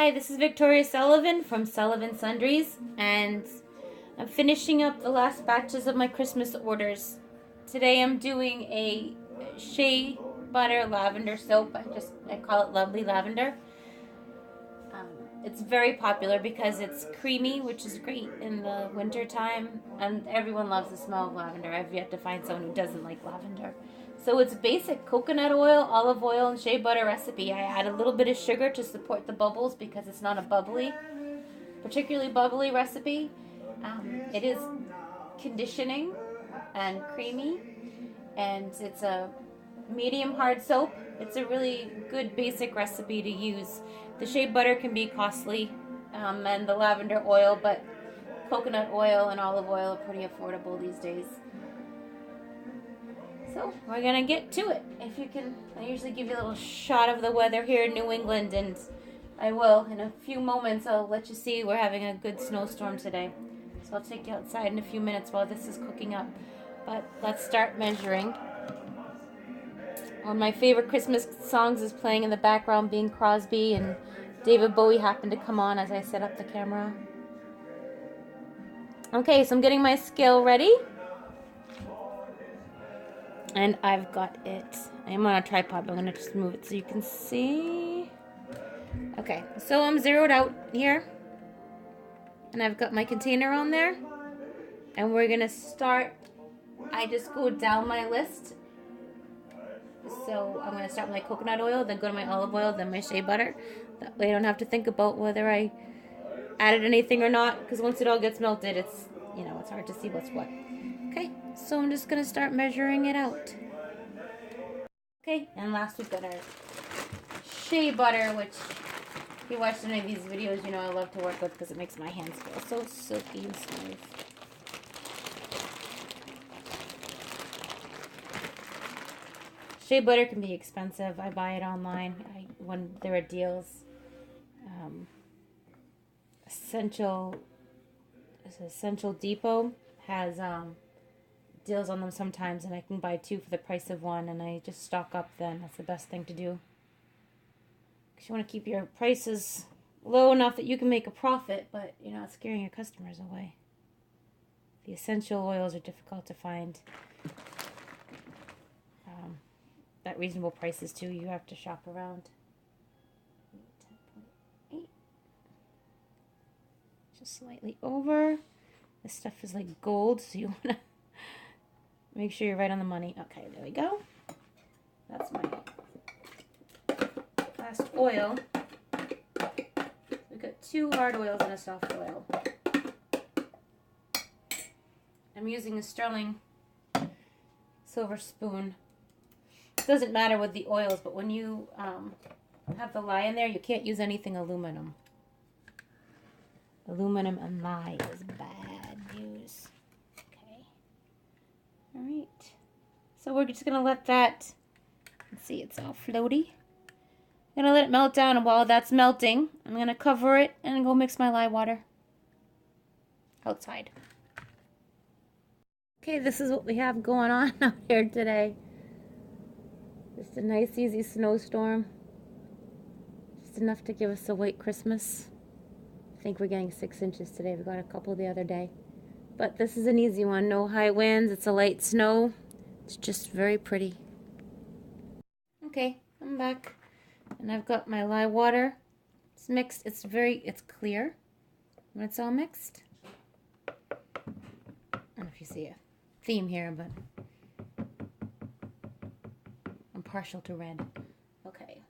Hi, this is Victoria Sullivan from Sullivan Sundries, and I'm finishing up the last batches of my Christmas orders. Today I'm doing a Shea Butter Lavender soap. I call it Lovely Lavender. It's very popular because it's creamy, which is great in the winter time, and everyone loves the smell of lavender. I've yet to find someone who doesn't like lavender. So it's basic coconut oil, olive oil, and shea butter recipe. I add a little bit of sugar to support the bubbles because it's not a particularly bubbly recipe. It is conditioning and creamy, and it's a medium hard soap. It's a really good basic recipe to use. The shea butter can be costly, and the lavender oil, but coconut oil and olive oil are pretty affordable these days. So we're gonna get to it. If you can, I usually give you a little shot of the weather here in New England, and I will in a few moments. I'll let you see we're having a good snowstorm today. So I'll take you outside in a few minutes while this is cooking up. But let's start measuring. One of my favorite Christmas songs is playing in the background, Bing Crosby, and David Bowie happened to come on as I set up the camera. Okay, so I'm getting my scale ready. And I've got it. I am on a tripod, but I'm going to just move it so you can see. Okay, so I'm zeroed out here. And I've got my container on there. And we're going to start. I just go down my list. So I'm going to start with my coconut oil, then go to my olive oil, then my shea butter. That way I don't have to think about whether I added anything or not. Because once it all gets melted, it's hard to see what's what. Okay, so I'm just going to start measuring it out. Okay, and last we've got our shea butter, which if you watched any of these videos, you know I love to work with because it makes my hands feel so silky and smooth. Shea butter can be expensive. I buy it online when there are deals. Essential Depot has deals on them sometimes, and I can buy 2 for the price of 1, and I just stock up then. That's the best thing to do. Because you want to keep your prices low enough that you can make a profit, but you're not scaring your customers away. The essential oils are difficult to find at reasonable prices too. You have to shop around. 10.8. Just slightly over. This stuff is like gold, so you want to make sure you're right on the money. Okay, there we go. That's my last oil. We've got 2 hard oils and a soft oil. I'm using a Sterling silver spoon. It doesn't matter with the oils, but when you have the lye in there, you can't use anything aluminum. Aluminum and lye is bad news. Okay. All right. So we're just going to let that, let's see, it's all floaty. I'm going to let it melt down, and while that's melting, I'm going to cover it and go mix my lye water outside. Okay, this is what we have going on out here today. Just a nice, easy snowstorm. Just enough to give us a white Christmas. I think we're getting 6 inches today. We got a couple the other day. But this is an easy one. No high winds. It's a light snow. It's just very pretty. Okay, I'm back. And I've got my lye water. It's mixed. It's clear when it's all mixed. I don't know if you see a theme here, but I'm partial to red. Okay.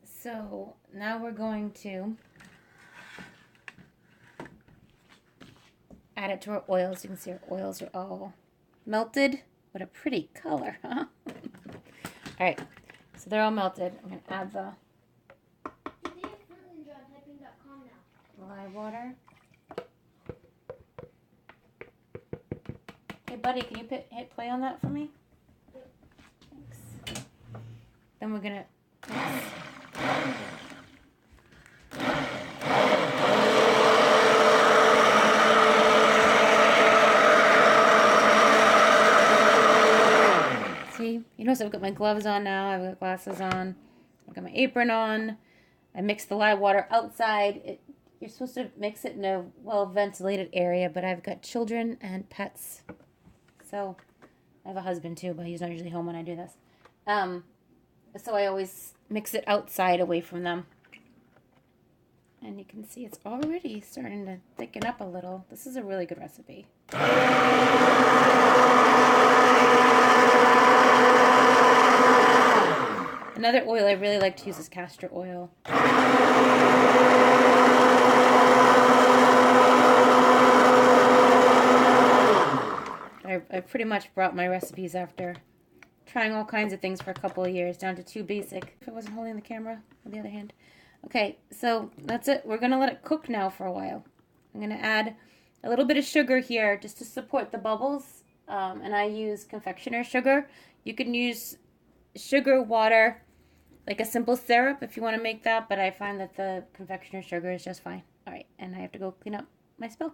So now we're going to add it to our oils. You can see our oils are all melted. What a pretty color, huh? All right, so they're all melted. I'm going to add the lye water. Hey, buddy, can you hit play on that for me? Thanks. Then we're going to mix. See, you notice I've got my gloves on now. I've got glasses on. I've got my apron on. I mix the lye water outside. You're supposed to mix it in a well-ventilated area, but I've got children and pets. So I have a husband too, but he's not usually home when I do this. So I always mix it outside away from them. And you can see it's already starting to thicken up a little. This is a really good recipe. Another oil I really like to use is castor oil. I pretty much brought my recipes after trying all kinds of things for a couple of years, down to 2 basic. If I wasn't holding the camera with the other hand. Okay, so that's it. We're going to let it cook now for a while. I'm going to add a little bit of sugar here just to support the bubbles. And I use confectioner sugar. You can use sugar water, like a simple syrup if you want to make that, but I find that the confectioner sugar is just fine. All right, and I have to go clean up my spill.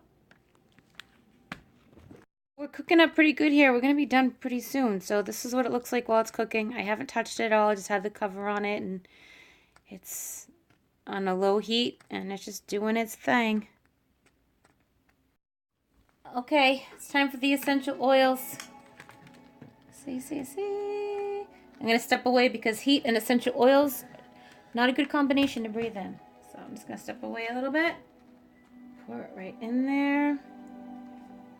We're cooking up pretty good here. We're going to be done pretty soon. So this is what it looks like while it's cooking. I haven't touched it at all. I just had the cover on it, and it's on a low heat, and it's just doing its thing. Okay, it's time for the essential oils. See. I'm going to step away because heat and essential oils, not a good combination to breathe in. So I'm just going to step away a little bit. Pour it right in there.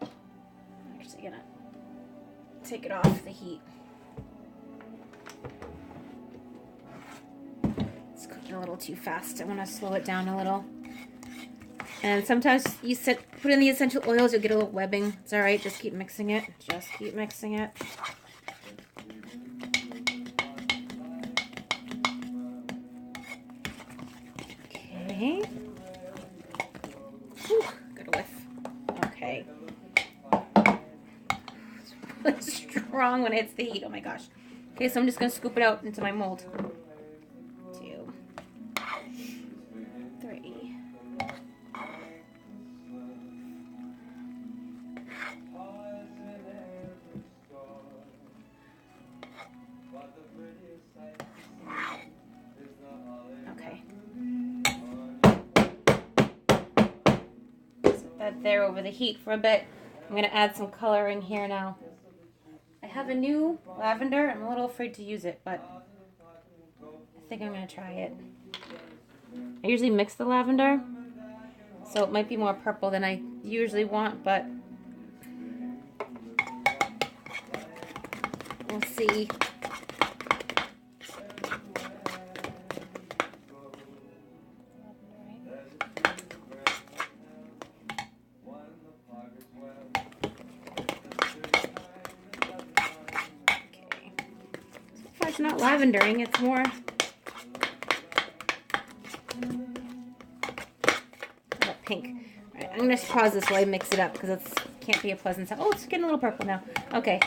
I'm actually going to take it off the heat. It's cooking a little too fast. I want to slow it down a little. And sometimes you put in the essential oils, you'll get a little webbing. It's alright, just keep mixing it. Just keep mixing it. Okay. Whew, got a whiff. Okay. It's really strong when it hits the heat. Oh my gosh. Okay, so I'm just going to scoop it out into my mold. 2, 3. Okay. Set that there over the heat for a bit. I'm going to add some coloring here now. I have a new lavender. I'm a little afraid to use it, but I think I'm going to try it. I usually mix the lavender, so it might be more purple than I usually want, but we'll see. It's not lavendering, it's more pink. Alright, I'm going to pause this while I mix it up because it can't be a pleasant sound. Oh, it's getting a little purple now. Okay.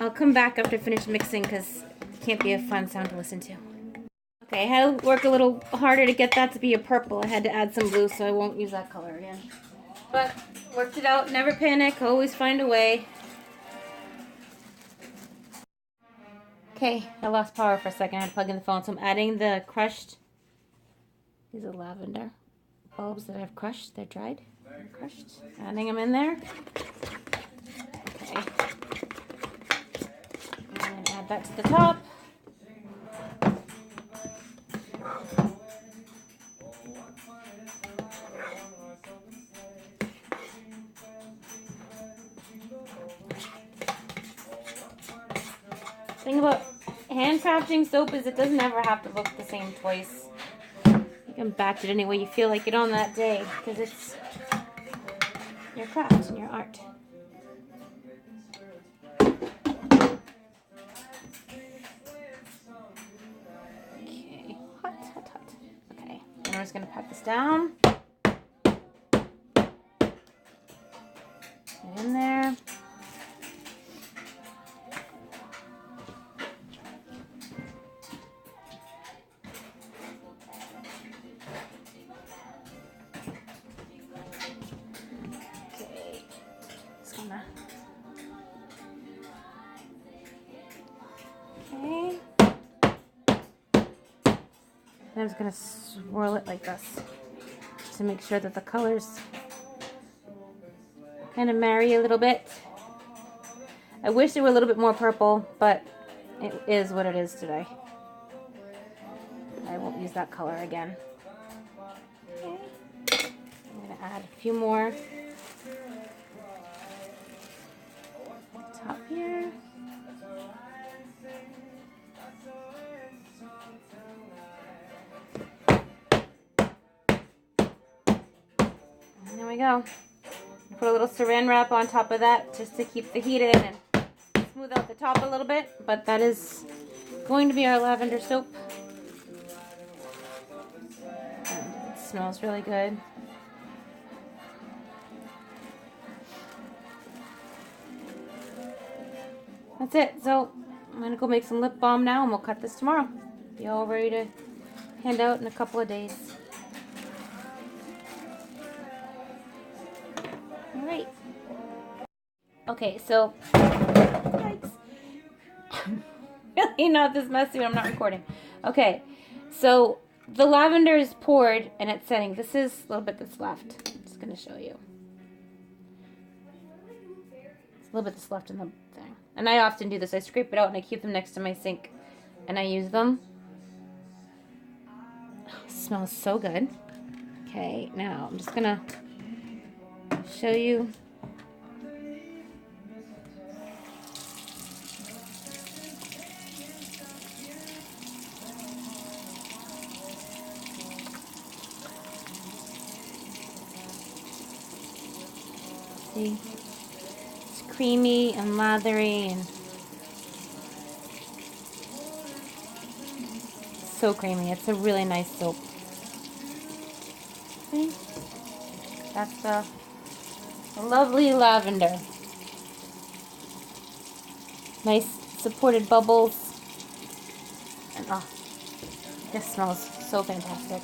I'll come back after I finish mixing because it can't be a fun sound to listen to. Okay, I had to work a little harder to get that to be a purple. I had to add some blue, so I won't use that color again. But worked it out. Never panic. Always find a way. Okay, I lost power for a second. I had to plug in the phone, so I'm adding the crushed. These are lavender bulbs that I've crushed. They're dried. They're crushed. Adding them in there. Okay. And add that to the top. The thing about handcrafting soap is it doesn't ever have to look the same twice. You can batch it any way you feel like it on that day because it's your craft and your art. Okay, hot. Okay, and we're just going to pat this down. Get in there. I'm just going to swirl it like this to make sure that the colors kind of marry a little bit. I wish they were a little bit more purple, but it is what it is today. I won't use that color again. Okay. I'm going to add a few more top here. And there we go. Put a little saran wrap on top of that just to keep the heat in and smooth out the top a little bit. But that is going to be our lavender soap. And it smells really good. That's it. So I'm going to go make some lip balm now and we'll cut this tomorrow. Be all ready to hand out in a couple of days. All right. Okay, so yikes. Really not this messy when I'm not recording. Okay, so the lavender is poured and it's setting. This is a little bit that's left. I'm just going to show you. It's a little bit that's left in the thing. And I often do this. I scrape it out and I keep them next to my sink and I use them. Oh, it smells so good. Okay, now I'm just going to show you. See, it's creamy and lathery and so creamy. It's a really nice soap. See, that's the lovely lavender. Nice supported bubbles. And oh, this smells so fantastic.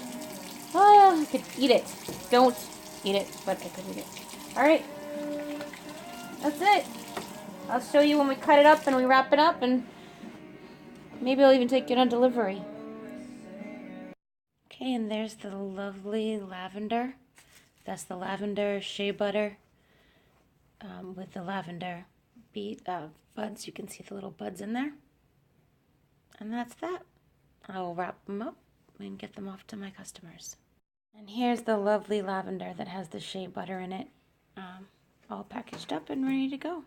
Oh, I could eat it. Don't eat it, but I could eat it. All right. That's it. I'll show you when we cut it up and we wrap it up, and maybe I'll even take it on delivery. Okay, and there's the lovely lavender. That's the lavender shea butter with the lavender buds. You can see the little buds in there. And that's that. I'll wrap them up and get them off to my customers. And here's the lovely lavender that has the shea butter in it. All packaged up and ready to go.